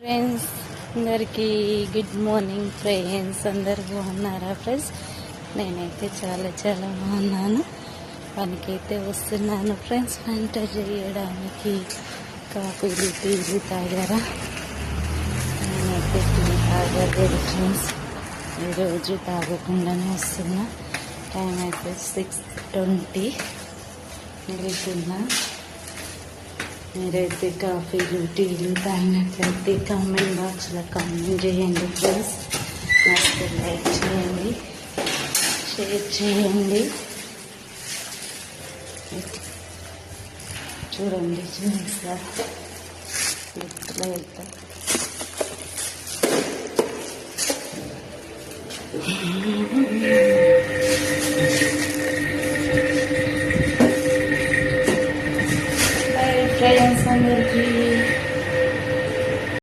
Friends అందరికీ good morning friends. అందరు బాగున్నారా ఫ్రెండ్స్? నేనైతే చాలా బాగున్నాను. పనికైతే వస్తున్నాను ఫ్రెండ్స్. వంట చేయడానికి కాఫీలు టీలు తాగారా? నేనైతే టీ తాగలేదు ఫ్రెండ్స్. ఈరోజు తాగకుండానే వస్తున్నా. టైం అయితే 6:20 వెళ్తున్నా. మీరైతే కాఫీలు టీలు తాగినట్లయితే కామెంట్ బాక్స్లో కామెంట్ చేయండి ఫ్రెండ్స్. మస్తు లైక్ చేయండి, షేర్ చేయండి. చూడండి సార్ ఇట్లా వెళ్తా.